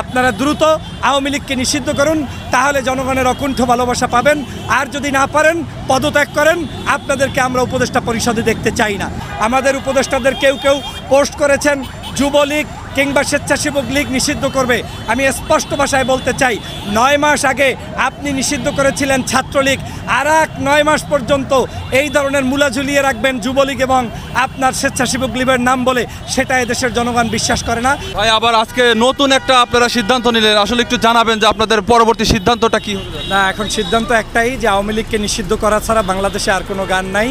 আপনারা দ্রুত আওয়ামী লীগকে নিষিদ্ধ করুন, তাহলে জনগণের অকুণ্ঠ ভালোবাসা পাবেন। আর যদি না পারেন পদত্যাগ করেন, আপনাদেরকে আমরা উপদেষ্টা পরিষদে দেখতে চাই না। আমাদের উপদেষ্টাদের কেউ কেউ পোস্ট করেছেন যুবলীগ কিংবা স্বেচ্ছাসেবক লীগ নিষিদ্ধ করবে। আমি স্পষ্ট ভাষায় বলতে চাই, 9 মাস আগে আপনি নিষিদ্ধ করেছিলেন ছাত্রলীগ, আর 9 মাস পর্যন্ত এই ধরনের মূলা ঝুলিয়ে রাখবেন যুবলীগ এবং আপনার স্বেচ্ছাসেবক লীগের নাম বলে, সেটা এদেশের জনগণ বিশ্বাস করে না। ভাই আবার আজকে নতুন একটা আপনারা সিদ্ধান্ত নিলেন, আসলে একটু জানাবেন যে আপনাদের পরবর্তী সিদ্ধান্তটা কি হবে? না, এখন সিদ্ধান্ত একটাই যে আওয়ামী লীগকে নিষিদ্ধ করা ছাড়া বাংলাদেশে আর কোনো গান নাই,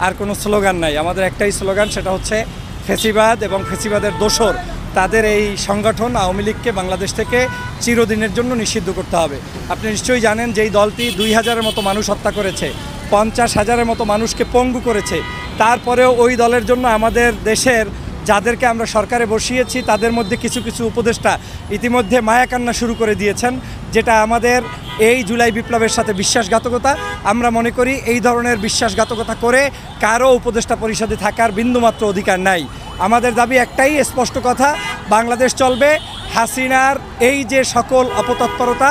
আর কোনো স্লোগান নাই। আমাদের একটাই স্লোগান, সেটা হচ্ছে ফ্যাসিবাদ এবং ফ্যাসিবাদের দোসর তাদের এই সংগঠন আওয়ামী লীগকে বাংলাদেশ থেকে চিরদিনের জন্য নিষিদ্ধ করতে হবে। আপনি নিশ্চয়ই জানেন যে এই দলটি 2000-এর মতো মানুষ হত্যা করেছে, 50,000-এর মতো মানুষকে পঙ্গু করেছে। তারপরেও ওই দলের জন্য আমাদের দেশের যাদেরকে আমরা সরকারে বসিয়েছি তাদের মধ্যে কিছু কিছু উপদেষ্টা ইতিমধ্যে মায়াকান্না শুরু করে দিয়েছেন, যেটা আমাদের এই জুলাই বিপ্লবের সাথে বিশ্বাসঘাতকতা। আমরা মনে করি এই ধরনের বিশ্বাসঘাতকতা করে কারো উপদেষ্টা পরিষদে থাকার বিন্দুমাত্র অধিকার নাই। আমাদের দাবি একটাই, স্পষ্ট কথা, বাংলাদেশ চলবে হাসিনার এই যে সকল অপতৎপরতা,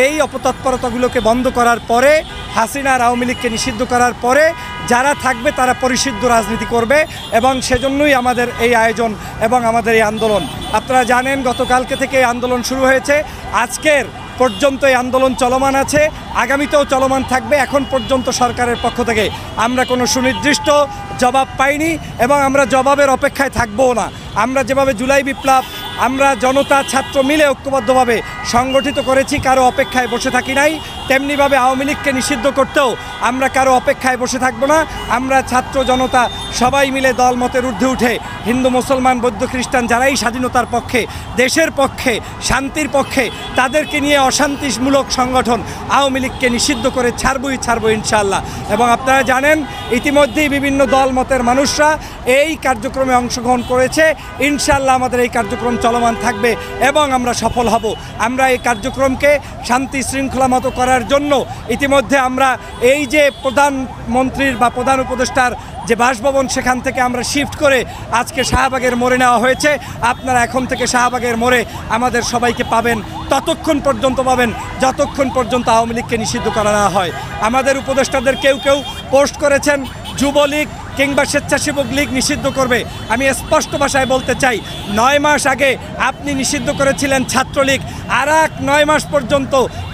এই অপতৎপরতাগুলোকে বন্ধ করার পরে, হাসিনার আওয়ামী লীগকে নিষিদ্ধ করার পরে যারা থাকবে তারা পরিশুদ্ধ রাজনীতি করবে, এবং সেজন্যই আমাদের এই আয়োজন এবং আমাদের এই আন্দোলন। আপনারা জানেন গতকালকে থেকে এই আন্দোলন শুরু হয়েছে, আজকের পর্যন্ত এই আন্দোলন চলমান আছে, আগামীতেও চলমান থাকবে। এখন পর্যন্ত সরকারের পক্ষ থেকে আমরা কোনো সুনির্দিষ্ট জবাব পাইনি এবং আমরা জবাবের অপেক্ষায় থাকবও না। আমরা যেভাবে জুলাই বিপ্লব আমরা জনতা ছাত্র মিলে ঐক্যবদ্ধভাবে সংগঠিত করেছি, কারো অপেক্ষায় বসে থাকি নাই, তেমনিভাবে আওয়ামী লীগকে নিষিদ্ধ করতেও আমরা কারো অপেক্ষায় বসে থাকবো না। আমরা ছাত্র জনতা সবাই মিলে দল মতের ঊর্ধ্বে উঠে হিন্দু মুসলমান বৌদ্ধ খ্রিস্টান যারাই স্বাধীনতার পক্ষে, দেশের পক্ষে, শান্তির পক্ষে, তাদেরকে নিয়ে অশান্তিমূলক সংগঠন আওয়ামী লীগকে নিষিদ্ধ করে ছাড়বো ইনশাআল্লাহ। এবং আপনারা জানেন ইতিমধ্যেই বিভিন্ন দল মতের মানুষরা এই কার্যক্রমে অংশগ্রহণ করেছে। ইনশাআল্লাহ আমাদের এই কার্যক্রম চলমান থাকবে এবং আমরা সফল হব। আমরা এই কার্যক্রমকে শান্তি শৃঙ্খলা মতো করার জন্য ইতিমধ্যে আমরা এই যে প্রধানমন্ত্রীর বা প্রধান উপদেষ্টার যে বাসভবন, সেখান থেকে আমরা শিফট করে আজকে শাহবাগের মোড়ে নেওয়া হয়েছে। আপনারা এখন থেকে শাহবাগের মোড়ে আমাদের সবাইকে পাবেন, ততক্ষণ পর্যন্ত পাবেন যতক্ষণ পর্যন্ত আওয়ামী লীগকে নিষিদ্ধ করা না হয়। আমাদের উপদেষ্টাদের কেউ কেউ পোস্ট করেছেন যুবলীগ কিংবা স্বেচ্ছাসেবক লীগ নিষিদ্ধ করবে। আমি স্পষ্ট ভাষায় বলতে চাই, 9 মাস আগে আপনি নিষিদ্ধ করেছিলেন ছাত্রলীগ, আর 9 মাস পর্যন্ত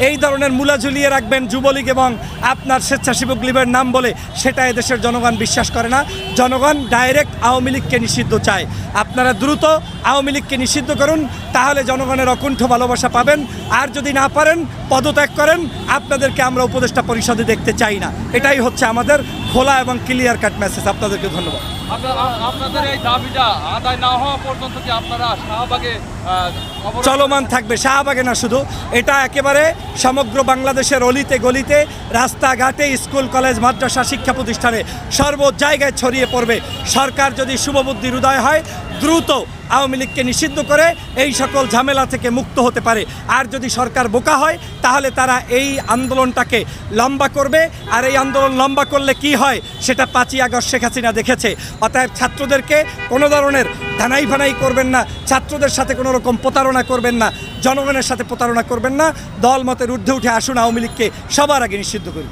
এই ধরনের মূলা ঝুলিয়ে রাখবেন যুবলীগ এবং আপনার স্বেচ্ছাসেবক লীগের নাম বলে, সেটা এদেশের জনগণ বিশ্বাস করে না। জনগণ ডাইরেক্ট আওয়ামী লীগকে নিষিদ্ধ চায়। আপনারা দ্রুত আওয়ামী লীগকে নিষিদ্ধ করুন, তাহলে জনগণের অকুণ্ঠ ভালোবাসা পাবেন। আর যদি না পারেন পদত্যাগ করেন, আপনাদেরকে আমরা উপদেষ্টা পরিষদে দেখতে চাই না। এটাই হচ্ছে আমাদের খোলা এবং ক্লিয়ার কাট মেসেজ। আপনাদেরকে ধন্যবাদ। আপনাদের এই দাবিটা আদায় না হওয়া পর্যন্ত কি আপনারা শাহবাগে চলমান থাকবে? শাহবাগে না শুধু, এটা একেবারে সমগ্র বাংলাদেশের অলিতে গলিতে, রাস্তাঘাটে, স্কুল কলেজ মাদ্রাসা শিক্ষা প্রতিষ্ঠানে সর্ব জায়গায় ছড়িয়ে পড়বে। সরকার যদি শুভবুদ্ধির উদয় হয়, দ্রুত আওয়ামী লীগকে নিষিদ্ধ করে এই সকল ঝামেলা থেকে মুক্ত হতে পারে। আর যদি সরকার বোকা হয়, তাহলে তারা এই আন্দোলনটাকে লম্বা করবে। আর এই আন্দোলন লম্বা করলে কি হয় সেটা 5ই আগস্ট শেখ হাসিনা দেখেছে। অতএব ছাত্রদেরকে কোনো ধরনের ধানাই ফানাই করবেন না, ছাত্রদের সাথে কোনো রকম প্রতারণা করবেন না, জনগণের সাথে প্রতারণা করবেন না। দল মতের ঊর্ধ্বে উঠে আসুন, আওয়ামী লীগকে সবার আগে নিষিদ্ধ করি।